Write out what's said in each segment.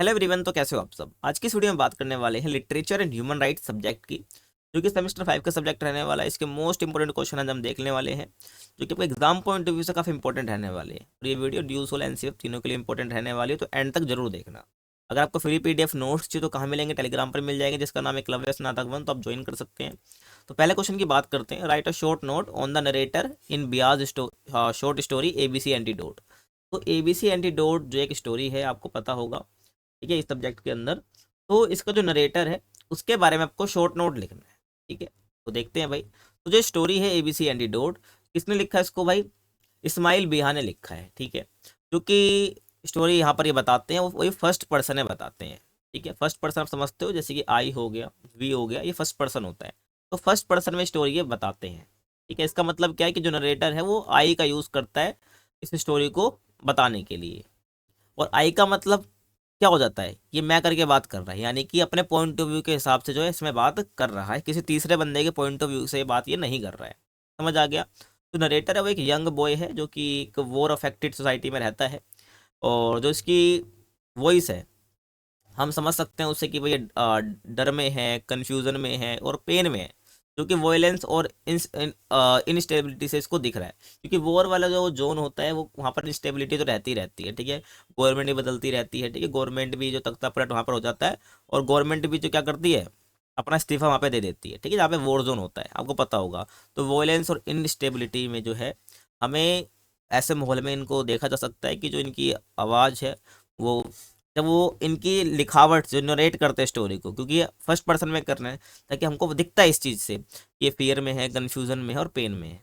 Hello everyone, तो कैसे हो आप सब। आज की इस वीडियो में बात करने वाले हैं literature and human rights subject की, जो कि सेमेस्टर 5 का सब्जेक्ट रहने वाला है। इसके मोस्ट इंपोर्टेंट क्वेश्चन आज हम देखने वाले हैं, जो कि आपको एग्जाम पॉइंट ऑफ व्यू से काफी इंपॉर्टेंट रहने वाले हैं। और ये वीडियो ड्यू सोल एनसीएफ तीनों के लिए इंपॉर्टेंट रहने वाली है, तो एंड तक जरूर देखना। अगर आपको फ्री पीडीएफ नोट्स चाहिए तो कहाँ मिलेंगे? टेलीग्राम पर मिल जाएंगे, जिसका नाम है एकलव्य स्नातक वन, तो आप ज्वाइन कर सकते हैं। तो पहले क्वेश्चन की बात करते हैं। Right a short note on the narrator इन बियाज शॉर्ट स्टोरी एबीसी एंटीडोट। तो एबीसी एंटीडोट जो एक स्टोरी है, आपको पता होगा, ठीक है, इस सब्जेक्ट के अंदर। तो इसका जो नरेटर है उसके बारे में आपको शॉर्ट नोट लिखना है, ठीक है। तो देखते हैं भाई। तो जो स्टोरी है एबीसी एंटीडोट, किसने लिखा है इसको भाई? इस्माइल बिहा ने लिखा है, ठीक है। क्योंकि स्टोरी यहाँ पर ये बताते हैं, वो वही फर्स्ट पर्सन है बताते हैं, ठीक है। फर्स्ट पर्सन आप समझते हो, जैसे कि आई हो गया, वी हो गया, ये फर्स्ट पर्सन होता है। तो फर्स्ट पर्सन में स्टोरी ये बताते हैं, ठीक है। इसका मतलब क्या है कि जो नरेटर है वो आई का यूज़ करता है इस स्टोरी को बताने के लिए। और आई का मतलब क्या हो जाता है? ये मैं करके बात कर रहा है, यानी कि अपने पॉइंट ऑफ व्यू के हिसाब से जो है इसमें बात कर रहा है, किसी तीसरे बंदे के पॉइंट ऑफ व्यू से बात ये नहीं कर रहा है। समझ आ गया? तो नरेटर है वो एक यंग बॉय है, जो कि एक वॉर अफेक्टेड सोसाइटी में रहता है। और जो इसकी वॉइस है, हम समझ सकते हैं उससे कि भाई ये डर में है, कन्फ्यूज़न में है और पेन में है, जो कि वॉयलेंस और इनस्टेबिलिटी से इसको दिख रहा है। क्योंकि वॉर वाला जो जोन होता है वो वहाँ पर इंस्टेबिलिटी तो रहती रहती है, ठीक है। गवर्नमेंट भी बदलती रहती है, ठीक है। गवर्नमेंट भी जो तख्ता पलट वहाँ पर हो जाता है, और गवर्नमेंट भी जो क्या करती है, अपना इस्तीफा वहाँ पे दे देती है, ठीक है, जहाँ पे वॉर जोन होता है, आपको पता होगा। तो वॉयलेंस और इनस्टेबिलिटी में जो है, हमें ऐसे माहौल में इनको देखा जा सकता है कि जो इनकी आवाज़ है, वो जब वो इनकी लिखावट जो नरेट करते हैं स्टोरी को, क्योंकि ये फर्स्ट पर्सन में करना है, ताकि हमको दिखता है इस चीज़ से कि ये फियर में है, कन्फ्यूजन में है और पेन में है।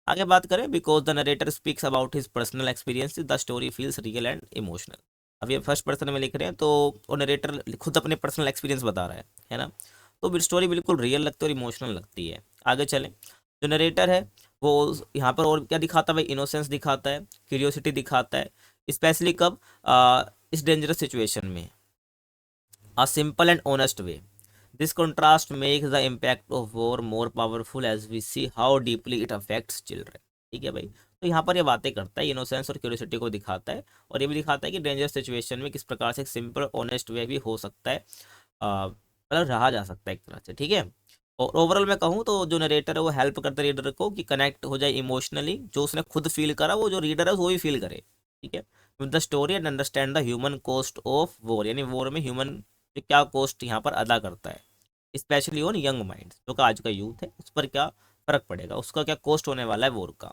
आगे बात करें, because the narrator speaks about his personal experience the story feels real and emotional. अब ये फर्स्ट पर्सन में लिख रहे हैं, तो वो नरेटर खुद अपने पर्सनल एक्सपीरियंस बता रहा है ना। तो स्टोरी बिल्कुल रियल लगती है और इमोशनल लगती है। आगे चलें। जो नरेटर है वो यहाँ पर और क्या दिखाता है भाई? इनोसेंस दिखाता है, क्यूरियोसिटी दिखाता है, स्पेशली कब? इस डेंजरस सिचुएशन में, a simple and honest way. This contrast makes the impact of war more powerful as we see how deeply it affects children. ठीक है भाई। तो यहाँ पर ये बातें करता है, इनोसेंस और क्यूरियोसिटी को दिखाता है, और ये भी दिखाता है कि डेंजरस सिचुएशन में किस प्रकार से एक सिंपल ऑनेस्ट वे भी हो सकता है, मतलब रहा जा सकता है एक तरह से, ठीक है। और ओवरऑल मैं कहूँ तो जो नरेटर है वो हेल्प करता है रीडर को कि कनेक्ट हो जाए इमोशनली, जो उसने खुद फील करा वो जो रीडर है वो भी फील करे, ठीक है, with the story and understand the human cost of war, यानी वॉर में ह्यूमन जो क्या कॉस्ट यहाँ पर अदा करता है, स्पेशली ऑन यंग माइंड, जो कि आज का यूथ है उस पर क्या फर्क पड़ेगा, उसका क्या कॉस्ट होने वाला है वॉर का।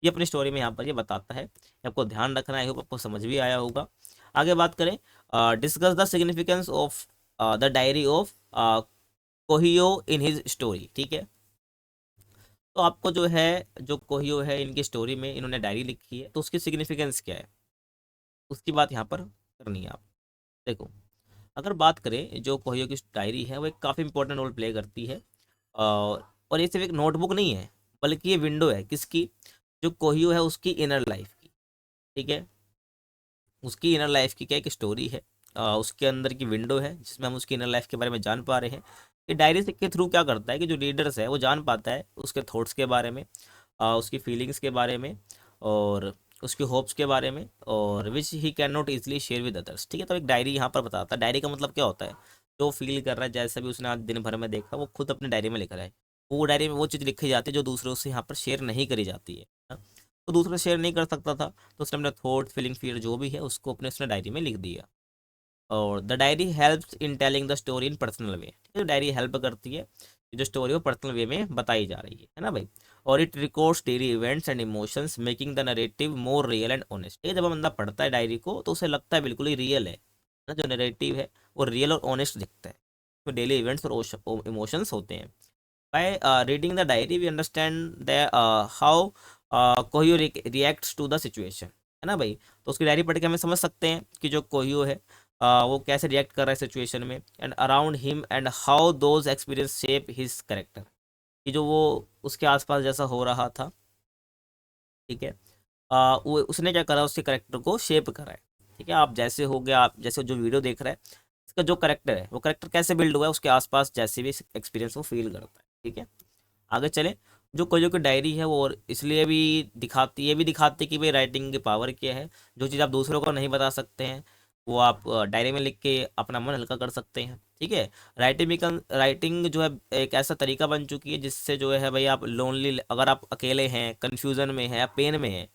ये अपनी स्टोरी में यहाँ पर ये बताता है। आपको ध्यान रखना है, आपको समझ भी आया होगा। आगे बात करें, discuss the significance of the diary of Kohio in his story, ठीक है। तो आपको जो है, जो कोहियो है इनकी स्टोरी में इन्होंने डायरी लिखी है, तो उसकी सिग्निफिकेंस क्या है उसकी बात यहाँ पर करनी है आप। देखो, अगर बात करें, जो कोहियो की डायरी है वो एक काफ़ी इंपॉर्टेंट रोल प्ले करती है। और ये सिर्फ एक नोटबुक नहीं है, बल्कि ये विंडो है किसकी? जो कोहियो है उसकी इनर लाइफ की, ठीक है। उसकी इनर लाइफ की क्या एक स्टोरी है, उसके अंदर की विंडो है, जिसमें हम उसकी इनर लाइफ के बारे में जान पा रहे हैं। ये डायरी के थ्रू क्या करता है कि जो रीडर्स है वो जान पाता है उसके थॉट्स के बारे में, उसकी फीलिंग्स के बारे में, और उसके होप्स के बारे में, और which he can not easily share with others, ठीक है। तो एक डायरी यहाँ पर बताता है। डायरी का मतलब क्या होता है? जो फील कर रहा है, जैसा भी उसने आज दिन भर में देखा, वो खुद अपनी डायरी में लिख रहा है। वो डायरी में वो चीज़ लिखी जाती है जो दूसरों से यहाँ पर शेयर नहीं करी जाती है ना। तो दूसरा शेयर नहीं कर सकता था, तो उसने अपने थॉट, फीलिंग, फियर जो भी है उसको अपने उसने डायरी में लिख दिया। और the diary helps in telling the story in personal way, तो डायरी हेल्प करती है कि जो स्टोरी वो पर्सनल वे में बताई जा रही है ना भाई। और it records daily events and emotions making the narrative more real and honest. ये जब बंदा पढ़ता है डायरी को तो उसे लगता है बिल्कुल ही रियल है ना, जो नरेटिव है वो रियल और ऑनेस्ट दिखता है। तो डेली इवेंट्स और इमोशंस होते हैं। By reading the diary we understand the how Kohio reacts to the situation, है ना भाई। तो उसकी डायरी पढ़ के हमें समझ सकते हैं कि जो कोहियो है वो कैसे रिएक्ट कर रहा है सिचुएशन में, and around him and how those experience shape his character, कि जो वो उसके आसपास जैसा हो रहा था, ठीक है, वो उसने क्या करा, उसके करेक्टर को शेप करा है, ठीक है। आप जैसे हो गया, आप जैसे जो वीडियो देख रहे हैं, इसका जो करेक्टर है वो करेक्टर कैसे बिल्ड हुआ है, उसके आसपास जैसे भी एक्सपीरियंस वो फील करता है, ठीक है। आगे चले। जो कोयो की डायरी है वो और इसलिए भी दिखाती, ये भी दिखाती है कि भाई राइटिंग की पावर क्या है, जो चीज़ आप दूसरों को नहीं बता सकते हैं, वो आप डायरी में लिख के अपना मन हल्का कर सकते हैं। ठीक है। राइटिंग जो है एक ऐसा तरीका बन चुकी है जिससे जो है भाई आप लोनली, अगर आप अकेले हैं, कंफ्यूजन में हैं या पेन में हैं,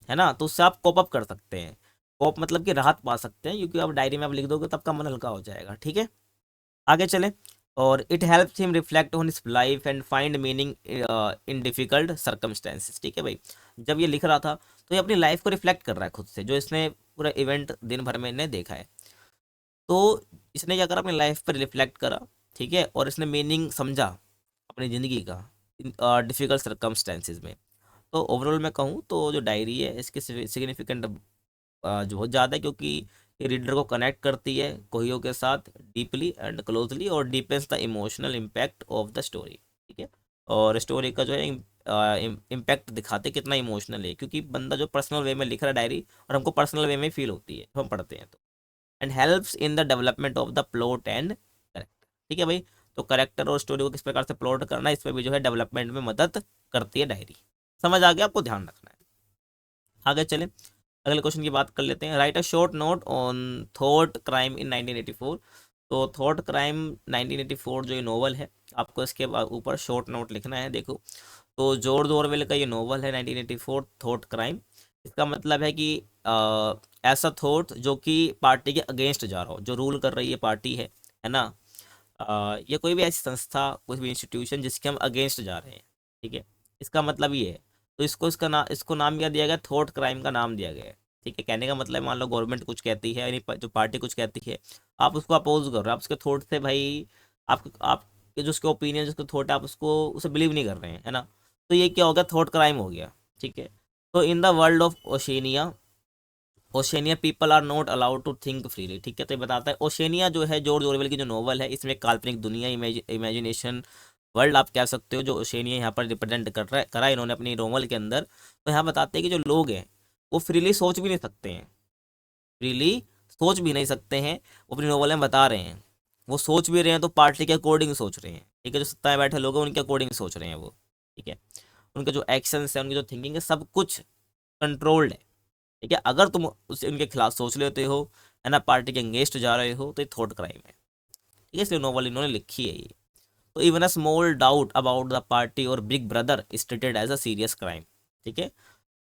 है ना, तो उससे आप कोप अप कर सकते हैं। कोप मतलब कि राहत पा सकते हैं, क्योंकि आप डायरी में आप लिख दोगे तो आपका मन हल्का हो जाएगा। ठीक है, आगे चलें। और it helps him reflect on his life and find meaning in difficult circumstances. ठीक है भाई, जब ये लिख रहा था तो ये अपनी लाइफ को रिफ्लेक्ट कर रहा है खुद से, जो इसने पूरा इवेंट दिन भर में ने देखा है। तो इसने क्या करा, अपनी लाइफ पर रिफ्लेक्ट करा। ठीक है, और इसने मीनिंग समझा अपनी ज़िंदगी का डिफिकल्ट सर्कमस्टेंसेस में। तो ओवरऑल मैं कहूँ तो जो डायरी है इसकी सिग्निफिकेंट जो बहुत ज़्यादा है, क्योंकि ये रीडर को कनेक्ट करती है कोहियों के साथ डीपली एंड क्लोजली, और deepens the emotional impact of the story. ठीक है, और स्टोरी का जो है इम्पैक्ट दिखाते कितना इमोशनल है, क्योंकि बंदा जो पर्सनल वे में लिख रहा है डायरी, और हमको पर्सनल वे में फील होती है हम पढ़ते हैं तो। And helps in the development of the plot and character. ठीक है भाई, तो करेक्टर और स्टोरी को किस प्रकार से प्लॉट करना है, इसमें भी जो है डेवलपमेंट में मदद करती है डायरी। समझ आ गया, आपको ध्यान रखना है। आगे चले, अगले क्वेश्चन की बात कर लेते हैं। Right a short note on thought crime इन 1984। तो थॉट क्राइम 1984 जो ये नोवेल है, आपको इसके ऊपर शॉर्ट नोट लिखना है। देखो, तो जॉर्ज ऑरवेल का ये नोवेल है 1984 थॉट क्राइम। इसका मतलब है कि ऐसा थॉट जो कि पार्टी के अगेंस्ट जा रहा हो, जो रूल कर रही है पार्टी है ना, ये कोई भी ऐसी संस्था, कोई भी इंस्टीट्यूशन जिसके हम अगेंस्ट जा रहे हैं। ठीक है, इसका मतलब ये है। तो इसको नाम क्या दिया गया, थॉट क्राइम का नाम दिया गया है। ठीक है, कहने का मतलब मान लो गवर्नमेंट कुछ कहती है, यानी जो पार्टी कुछ कहती है, आप उसको अपोज कर रहे हो, आप उसके थॉट से भाई, आपके जो उसके ओपिनियन, जिसको थॉट है, आप उसको उसे बिलीव नहीं कर रहे हैं, है ना, तो ये क्या हो गया, थॉट क्राइम हो गया। ठीक है, तो in the world of Oceania, Oceania people are not allowed to think freely. ठीक है, तो ये बताता है ओशेनिया जो है जॉर्ज ऑरवेल की जो नोवेल है, इसमें काल्पनिक दुनिया, इमेजिनेशन वर्ल्ड आप कह सकते हो, जो ओशेनिया यहाँ पर रिप्रेजेंट कर रहा है, करा इन्होंने अपनी नोवेल के अंदर। तो यहाँ बताते हैं कि जो लोग हैं वो फ्रीली सोच भी नहीं सकते हैं, फ्रीली सोच भी नहीं सकते हैं। वो अपनी नोवेल में बता रहे हैं, वो सोच भी रहे हैं तो पार्टी के अकॉर्डिंग सोच रहे हैं। ठीक है, जो सत्ता में बैठे लोग हैं उनके अकॉर्डिंग सोच रहे हैं वो। ठीक है, उनके जो एक्शंस है, उनकी जो थिंकिंग है, सब कुछ कंट्रोल्ड है। ठीक है, अगर तुम उस उनके खिलाफ सोच लेते हो, है ना, पार्टी के अगेंस्ट जा रहे हो, तो ये थॉट क्राइम है। ठीक है, इसलिए नोवेल इन्होंने लिखी है ये। तो even a small doubt about the party और Big Brother is treated as a serious crime. ठीक है,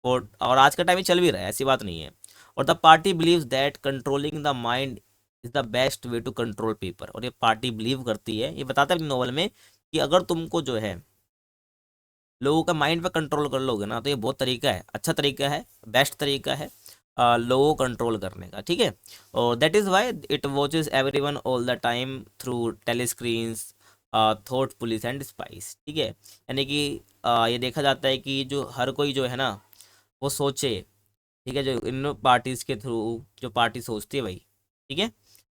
और आज का टाइम में चल भी रहा है, ऐसी बात नहीं है। और the party believes that controlling the mind is the best way to control people. और ये पार्टी बिलीव करती है, ये बताता है अपनी नोवेल में, कि अगर तुमको जो है लोगों का माइंड पे कंट्रोल कर लोगे ना, तो ये बहुत तरीका है, अच्छा तरीका है, बेस्ट तरीका है लोगों को कंट्रोल करने का। ठीक है, और that is why it watches everyone all the time through telescreens, thought police and spies. ठीक है, यानी कि ये देखा जाता है कि जो हर कोई जो है ना, वो सोचे। ठीक है, जो इन पार्टीज के थ्रू जो पार्टी सोचती है भाई। ठीक है,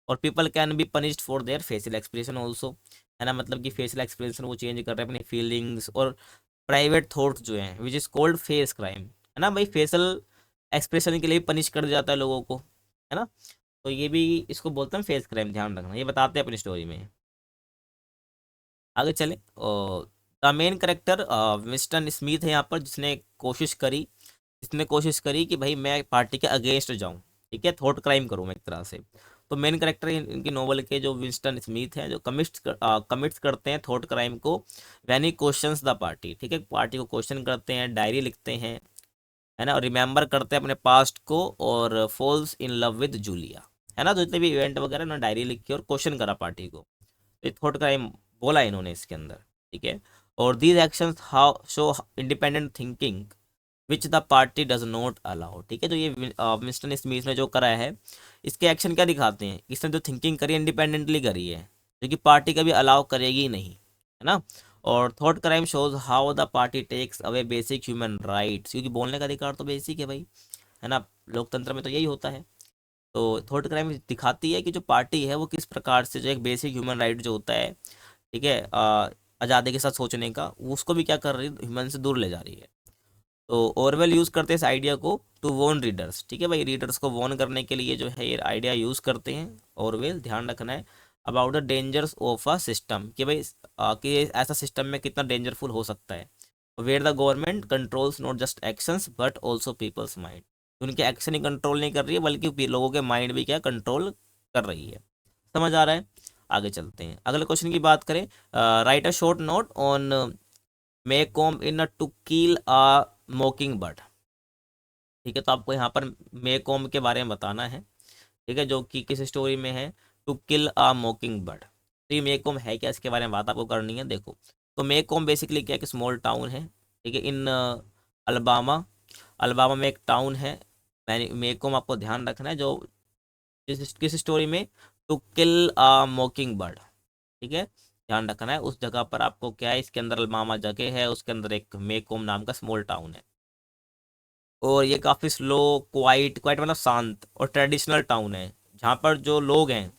और people can be punished for their facial expression also, है ना, मतलब कि फेशियल एक्सप्रेशन वो चेंज कर रहे हैं अपनी फीलिंग्स और प्राइवेट थॉट्स जो हैं, which is called face crime. है ना भाई, फेशियल एक्सप्रेशन के लिए पनिश कर दिया जाता है लोगों को, है ना, तो ये भी इसको बोलते हैं फेस क्राइम, ध्यान रखना, ये बताते हैं अपनी स्टोरी में। आगे चले, और the main character Winston Smith है यहाँ पर, जिसने कोशिश करी कि भाई मैं पार्टी के अगेंस्ट जाऊँ। ठीक है, थॉट क्राइम करूँ मैं एक तरह से। तो मेन करेक्टर इनकी नोवेल के जो विंस्टन स्मिथ हैं, जो कमिट्स करते हैं थॉट क्राइम को, when he questions the party. ठीक है, पार्टी को क्वेश्चन करते हैं, डायरी लिखते हैं, है ना, और रिमेंबर करते हैं अपने पास्ट को, और falls in love with Julia. है ना, तो जितने भी इवेंट वगैरह ना, डायरी लिख के और क्वेश्चन करा पार्टी को, तो थॉट क्राइम बोला इन्होंने इसके अंदर। ठीक है, और these actions how show independent thinking which the party does not allow. ठीक है, तो ये मिस्टर स्मिथ ने जो करा है, इसके एक्शन क्या दिखाते हैं, इसने जो थिंकिंग करी इंडिपेंडेंटली करी है, जो कि पार्टी कभी अलाउ करेगी ही नहीं, है ना। और thought crime shows how the party takes away basic human rights, क्योंकि बोलने का अधिकार तो बेसिक है भाई, है ना, लोकतंत्र में तो यही होता है। तो थॉट क्राइम दिखाती है कि जो पार्टी है वो किस प्रकार से जो एक बेसिक ह्यूमन राइट जो होता है, ठीक है, आज़ादी के साथ सोचने का, उसको भी क्या कर रही है, ह्यूमन से दूर ले जा रही है। तो ओरवेल यूज़ करते हैं इस आइडिया को टू वॉर्न रीडर्स। ठीक है भाई, रीडर्स को वॉर्न करने के लिए जो है ये आइडिया यूज़ करते हैं ओरवेल, ध्यान रखना है, about the dangers of a system, कि भाई कि ऐसा सिस्टम में कितना डेंजरफुल हो सकता है, where the government controls not just actions but also people's mind. उनके एक्शन ही कंट्रोल नहीं कर रही है, बल्कि लोगों के माइंड भी क्या कंट्रोल कर रही है। समझ आ रहा है? आगे चलते हैं, अगले क्वेश्चन की बात करें। Write a short note on Maycomb in a to kill a mockingbird. ठीक है, तो आपको यहाँ पर मे कॉम के बारे में बताना है। ठीक है, जो कि किस स्टोरी में है, to kill a mockingbird. तो ये मे कॉम है क्या, इसके बारे में बात आपको करनी है। देखो, तो मे कॉम बेसिकली क्या, एक स्मॉल टाउन है। ठीक है, इन अलबामा, अलबामा में एक टाउन है। मे कॉम आपको ध्यान रखना है, जो किस स्टोरी में, to kill a mockingbird. ठीक है, ध्यान रखना है उस जगह पर आपको क्या है, इसके अंदर अलबामा जगह है, उसके अंदर एक मे कॉम नाम का स्मॉल टाउन है। और ये काफ़ी स्लो, क्वाइट क्वाइट मतलब शांत और ट्रेडिशनल टाउन है, जहाँ पर जो लोग हैं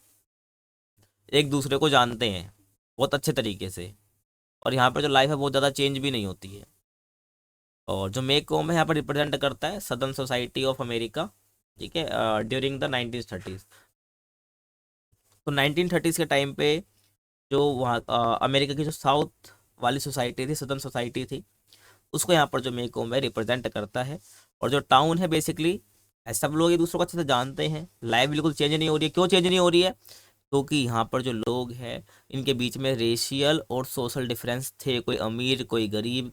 एक दूसरे को जानते हैं बहुत अच्छे तरीके से। और यहाँ पर जो लाइफ है बहुत ज़्यादा चेंज भी नहीं होती है। और जो मेक होम है यहाँ पर रिप्रेजेंट करता है सदर्न सोसाइटी ऑफ अमेरिका। ठीक है, ड्यूरिंग द 1930s। तो 1930s के टाइम पे जो वहाँ अमेरिका की जो साउथ वाली सोसाइटी थी, सदर्न सोसाइटी थी, उसको यहाँ पर जो मेक होम है रिप्रेजेंट करता है। और जो टाउन है बेसिकली, सब लोग एक दूसरे को अच्छे से जानते हैं। लाइफ बिल्कुल चेंज नहीं हो रही है। क्यों चेंज नहीं हो रही है? क्योंकि यहाँ पर जो लोग हैं इनके बीच में रेशियल और सोशल डिफरेंस थे, कोई अमीर कोई गरीब।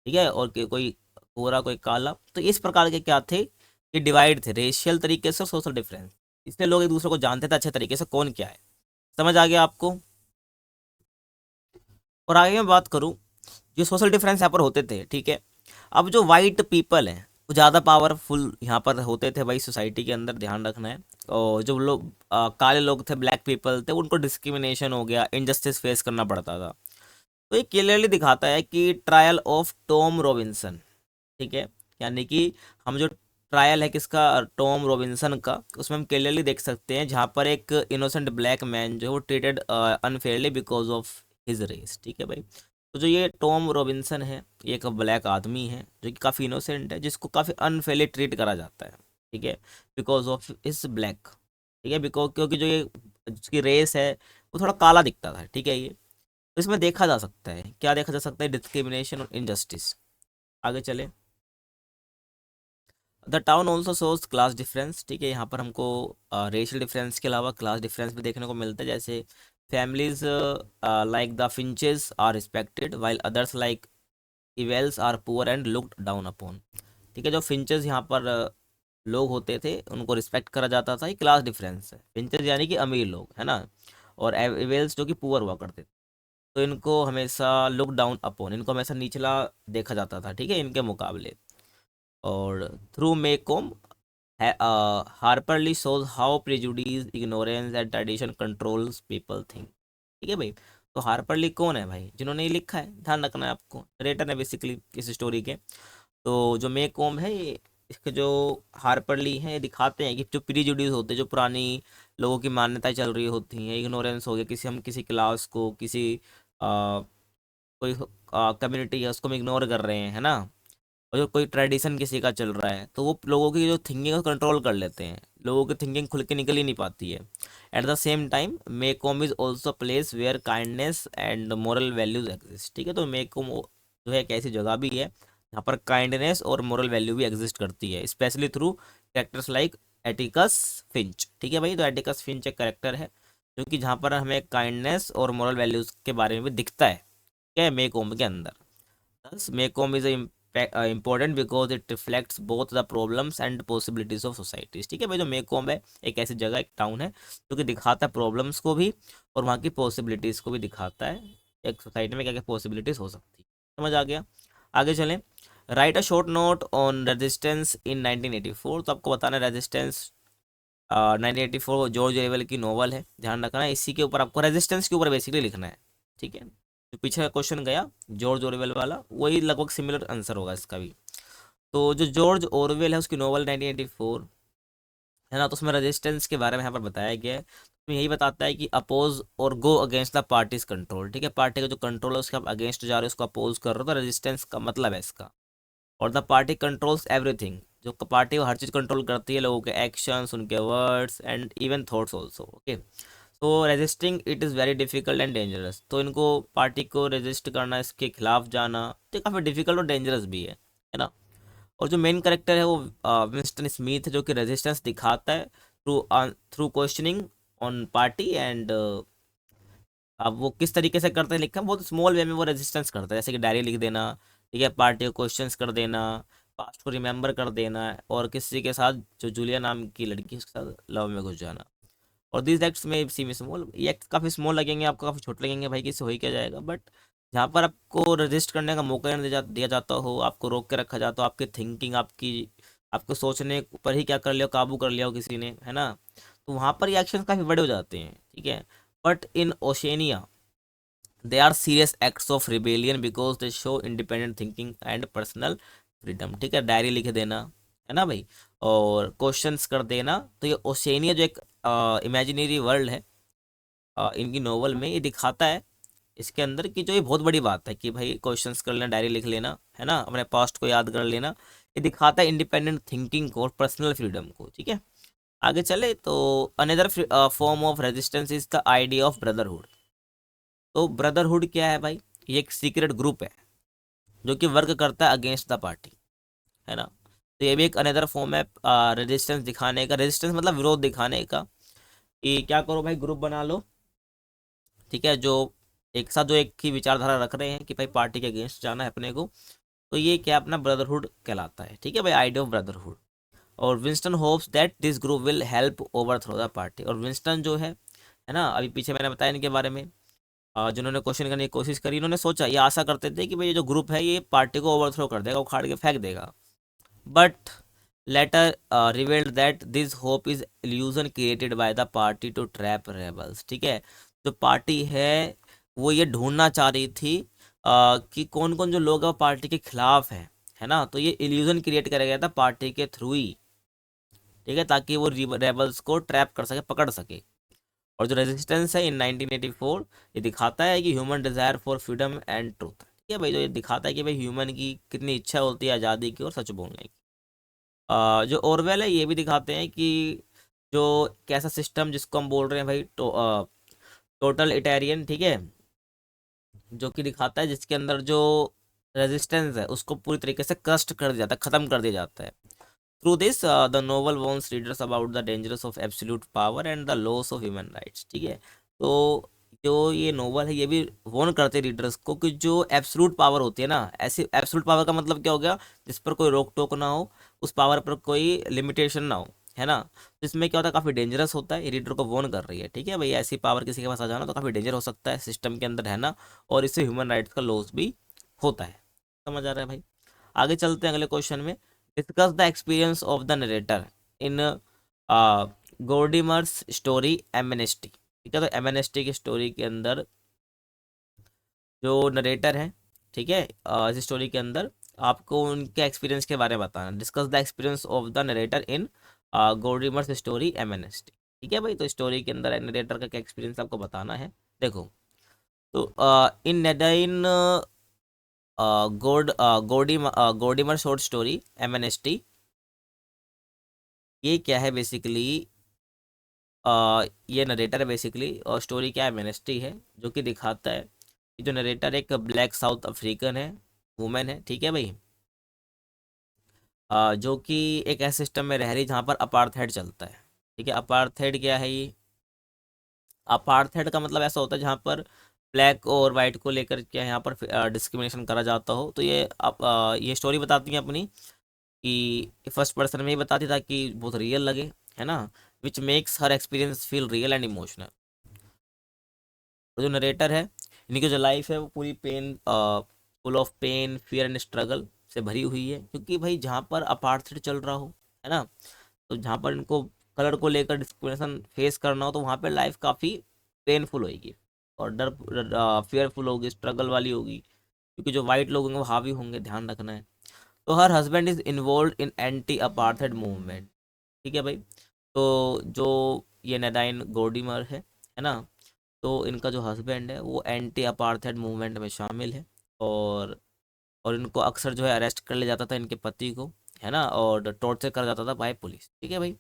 ठीक है, और कोई गोरा कोई काला, तो इस प्रकार के क्या थे, ये डिवाइड थे रेशियल तरीके से, सोशल डिफरेंस। इसलिए लोग एक दूसरे को जानते थे अच्छे तरीके से कौन क्या है। समझ आ गया आपको? और आगे मैं बात करूँ, जो सोशल डिफरेंस यहाँ पर होते थे, ठीक है, अब जो वाइट पीपल हैं वो ज़्यादा पावरफुल यहाँ पर होते थे भाई सोसाइटी के अंदर, ध्यान रखना है। और जो लोग काले लोग थे, ब्लैक पीपल थे, उनको डिस्क्रिमिनेशन हो गया, इनजस्टिस फेस करना पड़ता था। तो ये क्लियरली दिखाता है कि ट्रायल ऑफ टॉम रॉबिन्सन। ठीक है, यानी कि हम जो ट्रायल है किसका, टॉम रॉबिन्सन का, उसमें हम क्लियरली देख सकते हैं जहाँ पर एक इनोसेंट ब्लैक मैन जो है वो treated unfairly because of his race. ठीक है भाई, तो जो ये टॉम रॉबिन्सन है, ये एक ब्लैक आदमी है जो कि काफ़ी इनोसेंट है, जिसको काफ़ी अनफेयरली ट्रीट करा जाता है। ठीक है, बिकॉज ऑफ इस ब्लैक। ठीक है, बिकॉज क्योंकि जो ये जिसकी रेस है वो थोड़ा काला दिखता था। ठीक है, ये तो इसमें देखा जा सकता है, क्या देखा जा सकता है, डिस्क्रिमिनेशन और इनजस्टिस। आगे चले, the town also shows class difference. ठीक है, यहाँ पर हमको रेशियल डिफरेंस के अलावा क्लास डिफरेंस भी देखने को मिलता है। जैसे families like the Finches are respected while others like Ewells are poor and looked down upon. ठीक है, जो फिंचेस यहाँ पर लोग होते थे उनको रिस्पेक्ट करा जाता था, ये क्लास डिफरेंस है। फिंचेस यानी कि अमीर लोग है ना, और इवेल्स जो कि पुअर हुआ करते थे, तो इनको हमेशा लुक डाउन अपॉन, इनको हमेशा निचला देखा जाता था। ठीक है, इनके मुकाबले। और through Maycomb Harper Lee shows how prejudice, ignorance and tradition controls people think. ठीक है भाई, तो हार्परली कौन है भाई, जिन्होंने ये लिखा है, ध्यान रखना है आपको, नरेटर है बेसिकली इस स्टोरी के। तो जो मेकॉम है ये, इसके जो हार्परली हैं, ये दिखाते हैं कि जो प्रीजुडिस होते हैं, जो पुरानी लोगों की मान्यताएं चल रही होती हैं, इग्नोरेंस हो गया, किसी हम किसी क्लास को, किसी कोई कम्युनिटी है उसको हम इग्नोर कर रहे हैं, है ना। और जो कोई ट्रेडिशन किसी का चल रहा है तो वो लोगों की जो थिंकिंग को कंट्रोल कर लेते हैं, लोगों की थिंकिंग खुल के निकल ही नहीं पाती है। At the same time Maycomb is also place where kindness and moral values exist. ठीक है, तो मेकॉम जो है एक ऐसी जगह भी है जहाँ पर काइंडनेस और मोरल वैल्यू भी एग्जिस्ट करती है, specially through characters like Atticus Finch. ठीक है भाई, तो एटिकस फिंच एक करेक्टर है जो कि जहाँ पर हमें काइंडनेस और मोरल वैल्यूज के बारे में भी दिखता है क्या है मेकॉम के अंदर। Thus, Maycomb is important because it reflects both the problems and possibilities of societies। ठीक है भाई, जो मेकॉम है एक ऐसी जगह, एक टाउन है जो कि दिखाता है प्रॉब्लम्स को भी और वहाँ की पॉसिबिलिटीज़ को भी दिखाता है, एक सोसाइटी में क्या क्या पॉसिबिलिटीज़ हो सकती है। समझ आ गया? आगे चलें, right a short note on resistance in 1984। तो आपको बताना है रेजिस्टेंस 1984 जॉर्ज ऑरवेल की नॉवल है, ध्यान रखना है। इसी के ऊपर आपको रेजिस्टेंस के ऊपर बेसिकली लिखना है। ठीक है, जो पीछे का क्वेश्चन गया जॉर्ज ऑरवेल वाला, वही लगभग सिमिलर आंसर होगा इसका भी। तो जो जॉर्ज ऑरवेल है उसकी नॉवल 1984 है ना, तो उसमें रेजिस्टेंस के बारे में यहाँ पर बताया गया है। तो यही बताता है कि अपोज और go against the parties control. ठीक है, पार्टी का जो कंट्रोल है उसके आप अगेंस्ट जा रहे हो, उसको अपोज कर रहे हो, तो रेजिस्टेंस का मतलब है इसका। और द पार्टी कंट्रोल्स एवरीथिंग, जो पार्टी वो हर चीज़ कंट्रोल करती है, लोगों के एक्शंस, उनके words and even thoughts also. Okay, तो resisting it is very difficult and dangerous. तो इनको पार्टी को रेजिस्ट करना, इसके खिलाफ जाना, तो काफ़ी डिफिकल्ट और डेंजरस भी है ना। और जो मेन करेक्टर है वो विंस्टन स्मिथ है, जो कि रेजिस्टेंस दिखाता है through through questioning on party and अब वो किस तरीके से करते हैं लिखा है, बहुत स्मॉल वे में वो रेजिस्टेंस करता है, जैसे कि डायरी लिख देना, ठीक है, पार्टी को क्वेश्चंस कर देना, पास्ट को रिमेंबर कर देना, और किसी के साथ जो जूलिया नाम की लड़की उसके साथ लव में घुस जाना। और दिस एक्ट्स में सीम स्मॉल, ये एक्ट काफ़ी स्मॉल लगेंगे आपको, काफ़ी छोटे लगेंगे भाई कि इससे हो ही क्या जाएगा, बट जहाँ पर आपको रजिस्ट करने का मौका नहीं दिया जाता हो, आपको रोक के रखा जाता हो, आपकी थिंकिंग, आपको सोचने पर ही क्या कर लिया, काबू कर लिया हो किसी ने, है ना, तो वहाँ पर ये एक्शन काफ़ी बड़े हो जाते हैं, ठीक है। But in Oceania they are serious acts of rebellion because they show independent thinking and personal freedom, ठीक है, डायरी लिख देना, है ना भाई, और क्वेश्चंस कर देना। तो ये ओशेनिया जो एक इमेजिनरी वर्ल्ड है इनकी नोवेल में, ये दिखाता है इसके अंदर कि जो ये बहुत बड़ी बात है कि भाई क्वेश्चंस कर लेना, डायरी लिख लेना, है ना, अपने पास्ट को याद कर लेना, ये दिखाता है इंडिपेंडेंट थिंकिंग को और पर्सनल फ्रीडम को, ठीक है। आगे चले तो another form of resistance is the idea of brotherhood. तो ब्रदरहुड क्या है भाई, ये एक सीक्रेट ग्रुप है जो कि वर्क करता है अगेंस्ट द पार्टी, है ना। तो ये भी एक अनदर फॉर्म है रेजिस्टेंस दिखाने का, रेजिस्टेंस मतलब विरोध दिखाने का, कि क्या करो भाई, ग्रुप बना लो, ठीक है, जो एक साथ जो एक ही विचारधारा रख रहे हैं कि भाई पार्टी के अगेंस्ट जाना है अपने को, तो ये क्या अपना ब्रदरहुड कहलाता है, ठीक है भाई, आइडिया ऑफ ब्रदरहुड। और Winston hopes that this group will help overthrow the party. और विंस्टन जो है ना, अभी पीछे मैंने बताया इनके बारे में, जिन्होंने क्वेश्चन करने की कोशिश करी, इन्होंने सोचा, ये आशा करते थे कि भाई ये जो ग्रुप है ये पार्टी को ओवरथ्रो कर देगा, उखाड़ के फेंक देगा, but later revealed that this hope is illusion created by the party to trap rebels, ठीक है। जो पार्टी है वो ये ढूंढना चाह रही थी कि कौन कौन जो लोग हैं वो पार्टी के खिलाफ है ना, तो ये इल्यूजन क्रिएट करा गया था पार्टी के थ्रू ही, ठीक है, ताकि वो रेबल्स को ट्रैप कर सके, पकड़ सके। और जो रेजिस्टेंस है इन 1984, ये दिखाता है कि human desire for freedom and truth, ठीक है भाई, जो ये दिखाता है कि भाई ह्यूमन की कितनी इच्छा होती है आज़ादी की और सच बोलने की। जो ओरवेल है ये भी दिखाते हैं कि जो कैसा सिस्टम जिसको हम बोल रहे हैं भाई टोटल इटैरियन, ठीक है, जो कि दिखाता है जिसके अंदर जो रेजिस्टेंस है उसको पूरी तरीके से क्रस्ट कर दिया जाता है, ख़त्म कर दिया जाता है। Through this the novel warns readers about the dangerous of absolute power and the loss of human rights, ठीक है। तो जो ये नोवेल है ये भी वॉर्न करते हैं रीडर्स को कि जो एब्सोल्यूट पावर होती है ना, ऐसी एब्सोल्यूट पावर का मतलब क्या हो गया, जिस पर कोई रोक टोक ना हो, उस पावर पर कोई लिमिटेशन ना हो, है ना, तो इसमें क्या होता है, काफ़ी डेंजरस होता है, ये रीडर को वॉर्न कर रही है, ठीक है भाई, ऐसी पावर किसी के पास आ जाना तो काफ़ी डेंजर हो सकता है सिस्टम के अंदर, है ना, और इससे ह्यूमन राइट्स का लॉस भी होता है। समझ आ रहा है भाई। आगे चलते हैं अगले क्वेश्चन में। Discuss the experience of the narrator in Gordimer's story Amnesty, ठीक है, तो एमनेस्टी की स्टोरी के अंदर जो नरेटर है, ठीक है, इस स्टोरी के अंदर आपको उनके एक्सपीरियंस के बारे में बताना। Discuss the experience of the narrator in Gordimer's story Amnesty, ठीक है भाई, तो स्टोरी के अंदर नरेटर का क्या एक्सपीरियंस आपको बताना है। देखो, तो इन नेडाइन गोर्डिमर शॉर्ट स्टोरी एमनेस्टी, ये क्या है बेसिकली, ये नरेटर है बेसिकली, और स्टोरी क्या है, मिनिस्ट्री है, जो कि दिखाता है कि जो नरेटर एक ब्लैक साउथ अफ्रीकन है, वुमेन है, ठीक है भाई, जो कि एक ऐसे सिस्टम में रह रही जहाँ पर अपार्थाइड चलता है, ठीक है। अपार्थाइड क्या है ये, अपार्थाइड का मतलब ऐसा होता है जहाँ पर ब्लैक और वाइट को लेकर क्या यहाँ पर डिस्क्रिमिनेशन करा जाता हो। तो ये स्टोरी बताती है अपनी, कि फर्स्ट पर्सन में ही बताती ताकि बहुत रियल लगे, है ना, which makes her experience feel real and emotional. और जो नरेटर है, इनकी जो लाइफ है वो पूरी pain, full of pain, fear and struggle से भरी हुई है, क्योंकि भाई जहाँ पर अपार्थाइड चल रहा हो, है ना, तो जहाँ पर इनको कलर को लेकर डिस्क्रिमिनेशन फेस करना हो, तो वहाँ पर लाइफ काफ़ी पेनफुल होगी, और डर फियरफुल होगी, स्ट्रगल वाली होगी, क्योंकि जो वाइट लोग होंगे वो हावी होंगे, ध्यान रखना है। तो her husband is involve in anti apartheid movement, ठीक है भाई, तो जो ये नदाइन गोडीमर है ना, तो इनका जो हस्बैंड है वो एंटी अपार्थाइड मूवमेंट में शामिल है, और और इनको अक्सर जो है अरेस्ट कर लिया जाता था इनके पति को, है ना, और टॉर्चर करा जाता था बाय पुलिस, ठीक है भाई।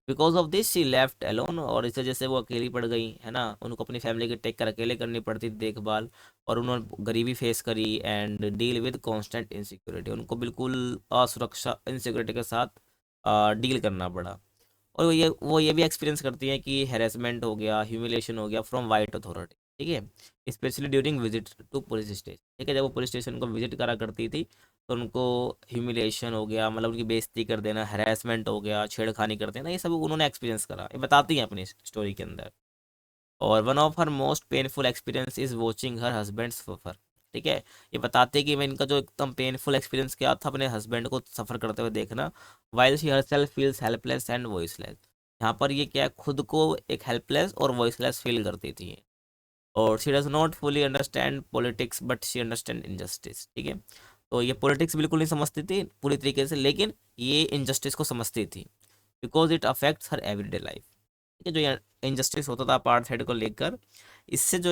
Because of this she left alone, और इस वजह से वो अकेली पड़ गई है ना, उनको अपनी फैमिली की टेक कर अकेले करनी पड़ती थी देखभाल, और उन्होंने गरीबी फेस करी and deal with constant insecurity, उनको बिल्कुल असुरक्षा इनसिक्योरिटी के साथ डील करना पड़ा। और वो ये भी एक्सपीरियंस करती हैं कि हैरेसमेंट हो गया, ह्यूमिलेशन हो गया फ्रॉम वाइट अथॉरिटी, ठीक है, specially during visit to police station, ठीक है, जब वो पुलिस स्टेशन को विजिट करा करती थी तो उनको ह्यूमिलेशन हो गया, मतलब उनकी बेइज्जती कर देना, हैरेसमेंट हो गया, छेड़खानी कर देना, ये सब उन्होंने एक्सपीरियंस करा, ये बताती हैं अपनी स्टोरी के अंदर। और one of her most painful experience is watching her husband suffer, ठीक है, ये बताते हैं कि मैं इनका जो एकदम पेनफुल एक्सपीरियंस क्या था अपने हस्बैंड को सफ़र करते हुए देखना, while she herself feels helpless and voiceless, यहाँ पर ये क्या है, खुद को एक हेल्पलेस और वॉइसलेस फील करती थी। और she does not fully understand politics but she understand injustice, ठीक है, तो ये पॉलिटिक्स बिल्कुल नहीं समझती थी पूरी तरीके से, लेकिन ये इनजस्टिस को समझती थी, because it affects her everyday life, ठीक है, जो ये इनजस्टिस होता था अपार्थाइड को लेकर, इससे जो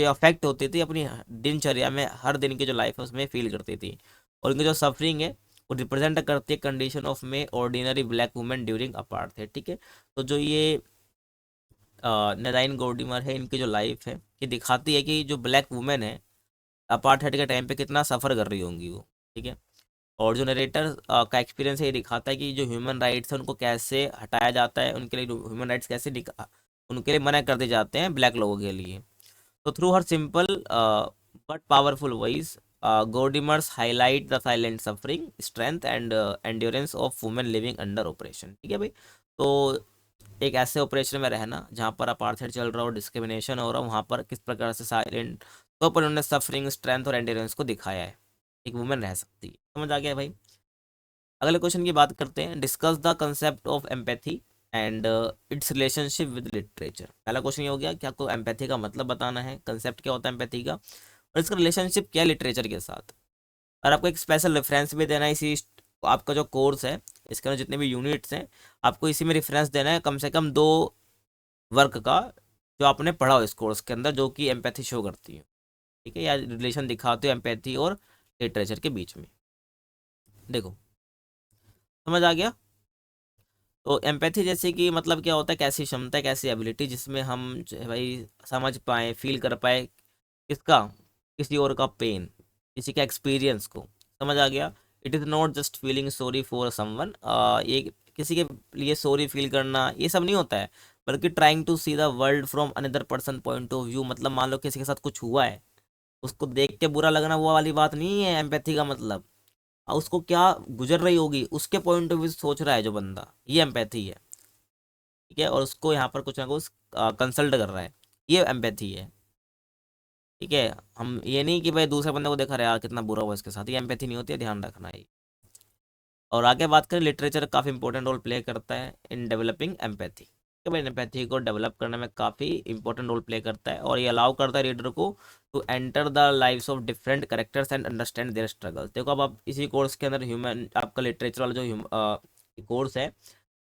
अफेक्ट होती थी अपनी दिनचर्या में, हर दिन की जो लाइफ है उसमें फील करती थी, और इनकी जो सफरिंग है वो रिप्रेजेंट करती है कंडीशन ऑफ में ordinary black women during apartheid, ठीक है, तो जो ये नदाइन गोल्डिमर है, इनकी जो लाइफ है ये दिखाती है कि जो ब्लैक वुमेन है अपार्थाइड के टाइम पे कितना सफ़र कर रही होंगी वो, ठीक है, और जो नरेटर का एक्सपीरियंस है ये दिखाता है कि जो ह्यूमन राइट्स है उनको कैसे हटाया जाता है, उनके लिए जो ह्यूमन राइट्स कैसे उनके लिए मना कर दिए जाते हैं ब्लैक लोगों के लिए। तो through her simple but powerful voice, Gordimer's highlight the silent suffering strength and endurance of women living under operation, ठीक है भाई, तो एक ऐसे ऑपरेशन में रहना जहाँ पर अपार्थाइड चल रहा हो, डिस्क्रिमिनेशन हो रहा हो, वहाँ पर किस प्रकार से साइलेंट तो पर उन्होंने सफरिंग स्ट्रेंथ और एंड्योरेंस को दिखाया है, एक वुमेन रह सकती है, समझ आ गया भाई। अगले क्वेश्चन की बात करते हैं, discuss the concept of empathy and it's relationship with literature. पहला क्वेश्चन ये हो गया कि आपको एम्पैथी का मतलब बताना है, कंसेप्ट क्या होता है एम्पैथी का, और इसका रिलेशनशिप क्या है लिटरेचर के साथ, और आपको एक स्पेशल रेफरेंस भी देना है इसी आपका जो कोर्स है इसके अंदर जितने भी यूनिट्स हैं आपको इसी में रेफरेंस देना है, कम से कम 2 वर्क का जो आपने पढ़ा हो इस कोर्स के अंदर, जो कि एम्पैथी शो करती है, ठीक है, या रिलेशन दिखाते हो एम्पैथी और लिटरेचर के बीच में। देखो समझ आ गया, तो एम्पैथी जैसे कि मतलब क्या होता है, कैसी क्षमता, कैसी एबिलिटी जिसमें हम जो है भाई समझ पाए, फील कर पाए किसका, किसी और का पेन, किसी का एक्सपीरियंस को, समझ आ गया। It is not just feeling sorry for someone, ये किसी के लिए सॉरी फील करना ये सब नहीं होता है, बल्कि trying to see the world from another person point of view, मतलब मान लो किसी के साथ कुछ हुआ है उसको देख के बुरा लगना, वो वाली बात नहीं है एम्पैथी का मतलब, उसको क्या गुजर रही होगी उसके पॉइंट ऑफ व्यू सोच रहा है जो बंदा, ये एम्पैथी है, ठीक है, और उसको यहाँ पर कुछ ना कुछ कंसल्ट कर रहा है, ये एम्पैथी है, ठीक है, हम ये नहीं कि भाई दूसरे बंदे को देखा रहे यार कितना बुरा हुआ इसके साथ, ये एम्पैथी नहीं होती है, ध्यान रखना है। और आगे बात करें, लिटरेचर काफ़ी इंपॉर्टेंट रोल प्ले करता है इन डेवलपिंग एम्पैथी, कि भाई एम्पैथी को डेवलप करने में काफ़ी इंपॉर्टेंट रोल प्ले करता है, और ये अलाउ करता है रीडर को to enter the lives of different characters and understand their struggle. देखो अब आप इसी कोर्स के अंदर ह्यूमन आपका लिटरेचर वाला जो कोर्स है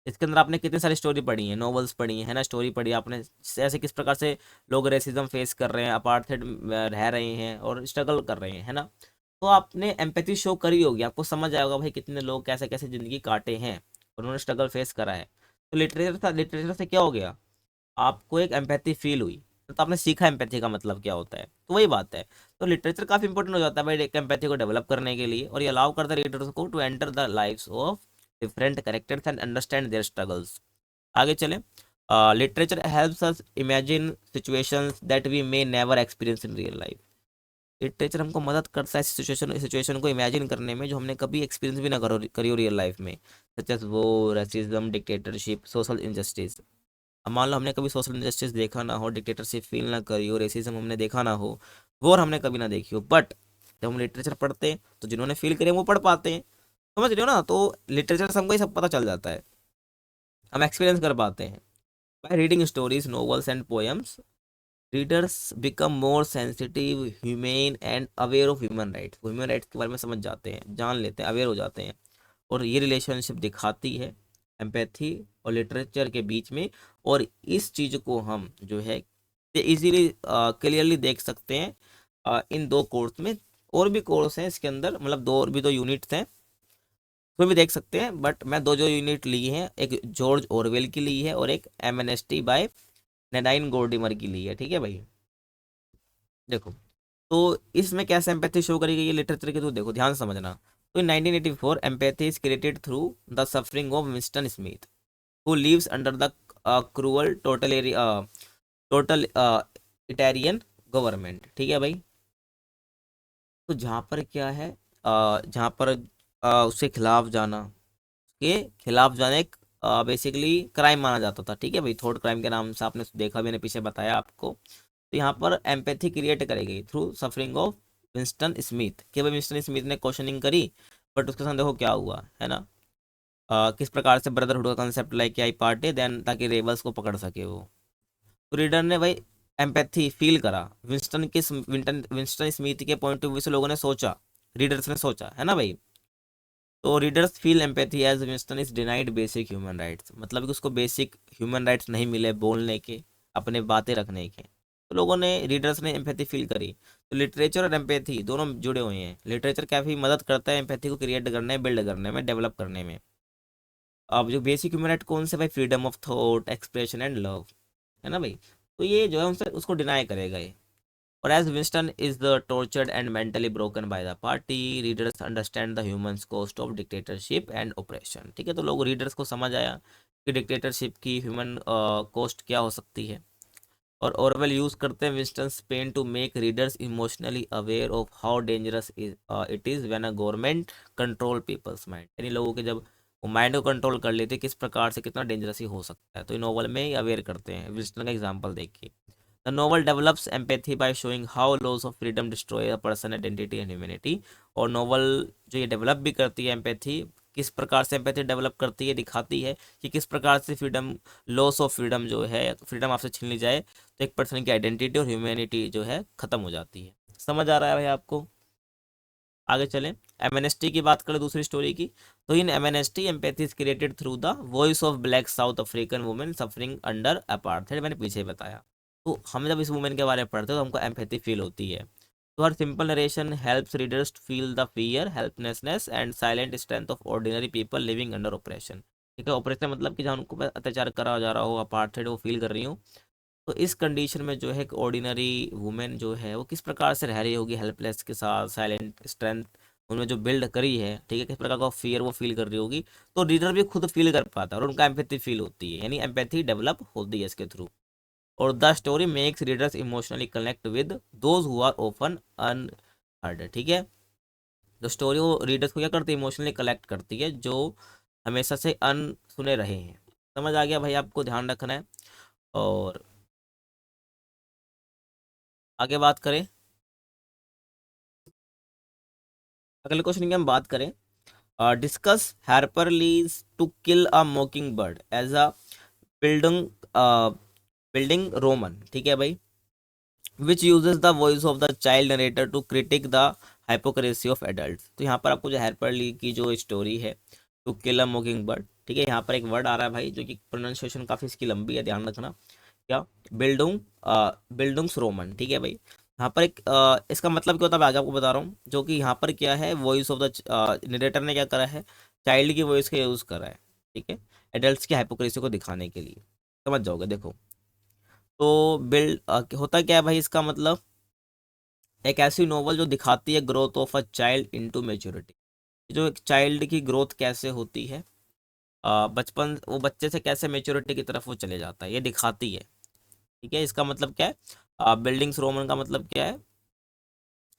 इसके अंदर आपने कितनी सारी स्टोरी पढ़ी है, नॉवेल्स पढ़ी है ना, स्टोरी पढ़ी है आपने, ऐसे किस प्रकार से लोग रेसिज्म फेस कर रहे हैं, अपार्थाइड रह रहे हैं और स्ट्रगल कर रहे हैं, है ना, तो आपने एम्पैथी शो करी होगी, आपको समझ आएगा भाई कितने लोग कैसे कैसे ज़िंदगी काटे हैं और उन्होंने स्ट्रगल फेस करा है। तो लिटरेचर से क्या हो गया, आपको एक एम्पैथी फील हुई, तो आपने सीखा एम्पैथी का मतलब क्या होता है, तो वही बात है। तो लिटरेचर काफ़ी इंपॉर्टेंट हो जाता है भाई एक एम्पैथी को डेवलप करने के लिए, और ये अलाउ करता है रीडर्स को to enter the lives of different characters and understand their struggles. आगे चले, literature helps us imagine situations that we may never experience in real life. Literature हमको मदद करता है सिचुएशन को इमेजिन करने में जो हमने कभी एक्सपीरियंस भी ना करी हो रियल लाइफ में, सच एज वो रेसिज्म, डिक्टेटरशिप, सोशल इनजस्टिस। अब मान लो हमने कभी सोशल इनजस्टिस देखा ना हो, डिक्टेटरशिप फील ना करी हो, रेसिज्म हमने देखा ना हो, वॉर हमने कभी ना देखी हो, बट जब हम लिटरेचर पढ़ते हैं तो जिन्होंने फील करे वो पढ़ पाते हैं, समझ रहे हो ना, तो लिटरेचर से हमको ये सब पता चल जाता है, हम एक्सपीरियंस कर पाते हैं। By reading stories, novels and poems, readers become more sensitive, humane and aware of human rights के बारे में समझ जाते हैं, जान लेते हैं, अवेयर हो जाते हैं, और ये रिलेशनशिप दिखाती है एम्पैथी और लिटरेचर के बीच में, और इस चीज़ को हम जो है इजीली क्लियरली देख सकते हैं इन 2 कोर्स में, और भी कोर्स हैं इसके अंदर, मतलब 2 और भी 2 यूनिट्स हैं, कोई भी देख सकते हैं, बट मैं दो जो यूनिट ली हैं, एक जॉर्ज ऑरवेल की ली है और एक एमनेस्टी बाय नेडाइन गोल्डिमर की ली है। ठीक है भाई, देखो तो इसमें कैसे एम्पैथी शो करी गई है लिटरेचर के, तो देखो ध्यान से समझना। तो in 1984 empathy is created through the suffering of Winston Smith who lives under the cruel totalitarian government. ठीक है भाई, तो जहाँ पर क्या है, जहाँ पर उसके खिलाफ जाना, के खिलाफ जाने एक बेसिकली क्राइम माना जाता था। ठीक है भाई, थॉट क्राइम के नाम से आपने देखा, मैंने पीछे बताया आपको। तो यहाँ पर एम्पैथी क्रिएट करेगी through suffering of Winston Smith, कि भाई विंस्टन स्मिथ ने क्वेश्चनिंग करी, बट उसके साथ देखो क्या हुआ है ना, किस प्रकार से ब्रदरहुड का कंसेप्ट लेके आई पार्टी देन, ताकि रेबल्स को पकड़ सके वो। तो रीडर ने भाई एम्पैथी फील करा विंस्टन स्मिथ के पॉइंट ऑफ व्यू से, लोगों ने सोचा, रीडर्स ने सोचा है ना भाई। तो readers feel empathy as Winston is denied basic human rights, मतलब कि उसको बेसिक ह्यूमन राइट्स नहीं मिले बोलने के, अपने बातें रखने के। तो लोगों ने, रीडर्स ने एम्पैथी फील करी। तो लिटरेचर और एम्पैथी दोनों जुड़े हुए हैं। लिटरेचर काफ़ी मदद करता है एम्पैथी को क्रिएट करने, बिल्ड करने में, डेवलप करने में। अब जो बेसिक ह्यूमन राइट कौन से भाई, freedom of thought, expression and love, है ना भाई। तो ये जो है उनसे उसको डिनाई करेगा ये। और as Winston is the tortured and mentally broken by the party, readers understand the humans cost of dictatorship and oppression. ठीक है, तो लोग, रीडर्स को समझ आया कि डिक्टेटरशिप की ह्यूमन कॉस्ट क्या हो सकती है। और ऑरवेल यूज करते हैं Winston's pain to make readers emotionally aware of how dangerous it is when a government control people's mind, यानी लोगों के जब वो माइंड को कंट्रोल कर लेते किस प्रकार से, कितना डेंजरस ही हो सकता है। तो ये नोवेल में अवेयर करते हैं। विंस्टन का एग्जाम्पल देखिए, the novel develops empathy by showing how loss of freedom destroy a person identity and humanity. और नोवेल जो ये डेवलप भी करती है एम्पैथी, किस प्रकार से एम्पैथी डेवलप करती है, दिखाती है कि किस प्रकार से फ्रीडम, लॉस ऑफ फ्रीडम जो है, फ्रीडम आपसे छीन ली जाए तो एक पर्सन की आइडेंटिटी और ह्यूमैनिटी जो है खत्म हो जाती है। समझ आ रहा है भाई आपको? आगे चलें, एमएनएसटी की बात करें, दूसरी स्टोरी की। तो in Amnesty empathy is created through the voice of black South African women suffering under apartheid, मैंने पीछे बताया। तो हम जब इस वुमेन के बारे में पढ़ते हैं तो हमको एम्पैथी फील होती है। तो हर simple narration helps readers to feel the fear, helplessness and silent strength of ordinary people living under operation. ठीक है, ऑपरेशन मतलब कि जहाँ उनको अत्याचार करा जा रहा हो, अपार्थाइड वो फील कर रही हो। तो इस कंडीशन में जो है एक ऑर्डिनरी वुमेन जो है वो किस प्रकार से रह रही होगी, हेल्पलेस के साथ, साइलेंट स्ट्रेंथ उनमें जो बिल्ड करी है। ठीक है, किस प्रकार का फियर वो फील कर रही होगी। तो रीडर भी खुद फील कर पाता है और उनका एम्पैथी फील होती है, यानी एम्पैथी डेवलप होती है इसके थ्रू। और the story makes readers emotionally connect with those who are often unheard. ठीक है, तो स्टोरी वो रीडर्स को क्या करती है, इमोशनली कलेक्ट करती है, जो हमेशा से अनसुने रहे हैं। समझ आ गया भाई, आपको ध्यान रखना है। और आगे बात करें, अगले क्वेश्चन की हम बात करें, discuss Harper Lee's to kill a mockingbird as a building bildungsroman. ठीक है भाई, which uses the voice of the child narrator to critique the hypocrisy of adult. तो यहाँ पर आपको जो हार्पर ली की जो स्टोरी है, टू किल अ मॉकिंग बर्ड, ठीक है, यहाँ पर एक वर्ड आ रहा है भाई जो कि प्रोनाउंसिएशन काफ़ी इसकी लंबी है, ध्यान रखना। क्या, बिल्डुंग, बिल्डुंग्स रोमन। ठीक है भाई, यहाँ पर एक इसका मतलब क्या होता है, मैं आगे आपको बता रहा हूँ। जो कि यहाँ पर क्या है, वॉइस ऑफ द नरेटर ने क्या करा है, चाइल्ड की वॉइस का यूज़ करा है। ठीक है, एडल्ट्स की हाइपोक्रेसी को दिखाने के लिए। समझ जाओगे, देखो तो होता क्या है भाई, इसका मतलब एक ऐसी नोवेल जो दिखाती है growth of a child into maturity, जो एक चाइल्ड की ग्रोथ कैसे होती है, बचपन, वो बच्चे से कैसे मेच्योरिटी की तरफ वो चले जाता है, ये दिखाती है। ठीक है, इसका मतलब क्या है, बिल्डिंग्स रोमन का मतलब क्या है,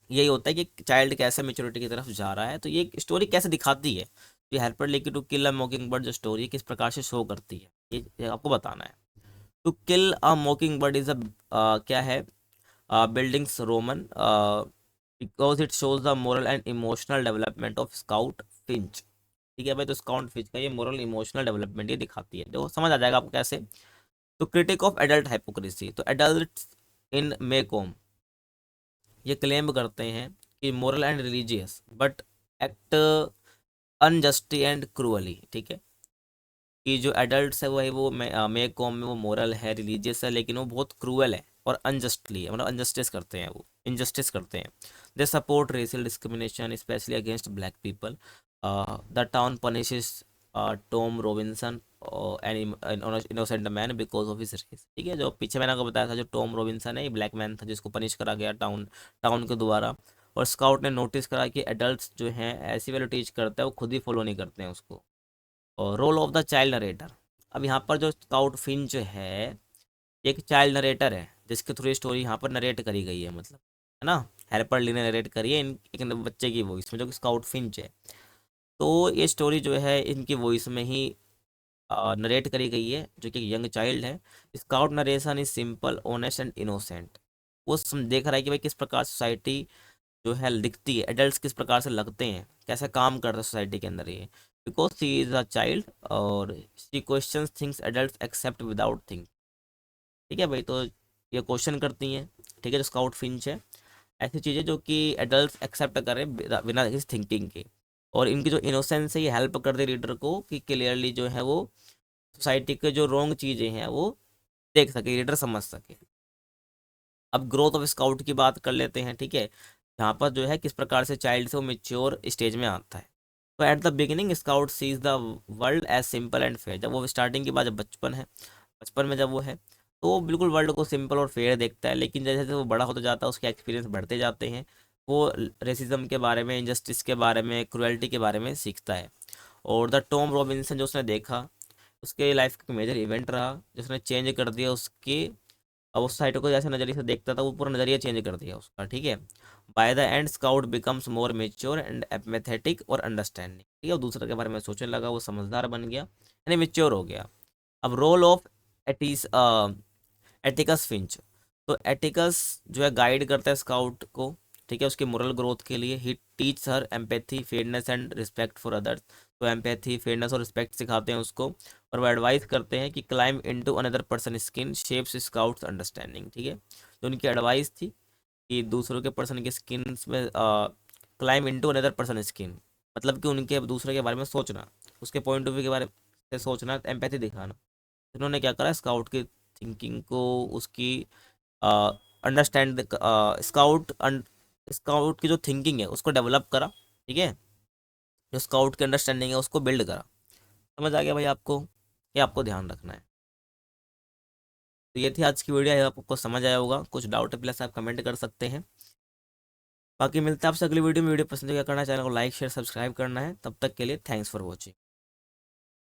यही होता है कि चाइल्ड कैसे मेच्योरिटी की तरफ जा रहा है। तो ये स्टोरी कैसे दिखाती है, ये हेल्पर लेके to kill a mockingbird जो स्टोरी किस प्रकार से शो करती है, ये आपको बताना है। To kill a mockingbird is a क्या है, bildungsroman, because it shows the moral and emotional development of Scout Finch. ठीक है भाई, तो स्काउट फिंच का ये मोरल इमोशनल डेवलपमेंट ये दिखाती है, देखो समझ आ जाएगा आपको कैसे। तो क्रिटिक ऑफ एडल्ट हाइपोक्रेसी, तो एडल्ट इन मेकॉम ये क्लेम करते हैं कि moral and religious but act unjustly and cruelly. ठीक है, कि जो एडल्ट्स है वो मेकॉम में वो मोरल है, रिलीजियस है, लेकिन वो बहुत क्रूअल है और अनजस्टली है, मतलब अनजस्टिस करते हैं, वो इनजस्टिस करते हैं। They support racial discrimination specially against black people. The town punishes Tom Robinson an innocent man because of his race. ठीक है, जो पीछे मैंने आपको बताया था, जो टॉम रॉबिन्सन है, ये ब्लैक मैन था जिसको पनिश करा गया टाउन टाउन के द्वारा। और स्काउट ने नोटिस करा कि एडल्ट्स जो हैं ऐसी वैल्यू टीच करते हैं वो खुद ही फॉलो नहीं करते हैं उसको। और role of the child narrator. अब यहाँ पर जो स्काउट फिंच है एक चाइल्ड नरेटर है जिसके थ्रू स्टोरी यहाँ पर नरेट करी गई है, मतलब है ना, हेल्पर ली ने नरेट करी है एक बच्चे की वॉइस में जो कि स्काउट फिंच है। तो ये स्टोरी जो है इनकी वॉइस में ही नरेट करी गई है, जो कि यंग चाइल्ड है। Scout narration is simple honest and innocent. वो देख रहा है कि भाई किस प्रकार सोसाइटी जो है दिखती है, एडल्ट्स किस प्रकार से लगते हैं, कैसे काम करते हैं सोसाइटी के अंदर ये। Because she is a child और she question things adults accept without think. ठीक है भाई, तो ये क्वेश्चन करती हैं, ठीक है, जो स्काउट फिंच है, ऐसी चीज़ें जो कि एडल्ट्स एक्सेप्ट करें बिना किसी थिंकिंग के। और इनकी जो इनोसेंस है ये हेल्प कर दे रीडर को कि क्लियरली जो है वो सोसाइटी के जो रॉन्ग चीज़ें हैं वो देख सके, रीडर समझ सके। अब ग्रोथ ऑफ स्काउट की बात कर लेते हैं, ठीक है, यहाँ पर जो है किस प्रकार से चाइल्ड से वो मेच्योर स्टेज में आता है। तो at the beginning Scout sees the world as simple and fair. जब वो स्टार्टिंग की बात, जब बचपन है, बचपन में जब वो है तो वो बिल्कुल वर्ल्ड को सिंपल और फेयर देखता है। लेकिन जैसे जैसे वो बड़ा होता जाता है उसके एक्सपीरियंस बढ़ते जाते हैं, वो रेसिज्म के बारे में, इनजस्टिस के बारे में, क्रुएल्टी के बारे में सीखता है। और द टॉम रॉबिन्सन जो उसने देखा उसके लाइफ का मेजर इवेंट रहा जिसने चेंज कर दिया उसके, अब उस साइड को जैसे नज़रिए से देखता था वो पूरा नज़रिया चेंज कर दिया उसका। ठीक है, by the end Scout becomes more mature and empathetic और अंडरस्टैंडिंग। ठीक है, वो दूसरे के बारे में सोचने लगा, वो समझदार बन गया यानी मेच्योर हो गया। अब role of Atticus Atticus Finch. तो एटिकस जो है गाइड करता है स्काउट को, ठीक है, उसकी मोरल ग्रोथ के लिए। He teach her empathy fairness and respect for others. तो एम्पैथी फेयरनेस और रिस्पेक्ट सिखाते हैं उसको। और वो एडवाइस करते हैं कि climb into another person skin shapes Scout's understanding. ठीक है, तो उनकी एडवाइस थी कि दूसरों के पर्सन के स्किन में climb into another person skin, मतलब कि उनके दूसरे के बारे में सोचना, उसके पॉइंट ऑफ व्यू के बारे में सोचना, एम्पैथी दिखाना। इन्होंने क्या करा, स्काउट की थिंकिंग को, उसकी अंडरस्टैंड, स्काउट की जो थिंकिंग है उसको डेवलप करा। ठीक है, जो स्काउट की अंडरस्टैंडिंग है उसको बिल्ड करा। समझ आ गया भाई आपको, ये आपको ध्यान रखना है। तो ये थी आज की वीडियो, ये आपको समझ आया होगा। कुछ डाउट है प्लस आप कमेंट कर सकते हैं। बाकी मिलते हैं आपसे अगली वीडियो में। वीडियो पसंद क्या करना है, चैनल को लाइक शेयर सब्सक्राइब करना है। तब तक के लिए थैंक्स फॉर वॉचिंग।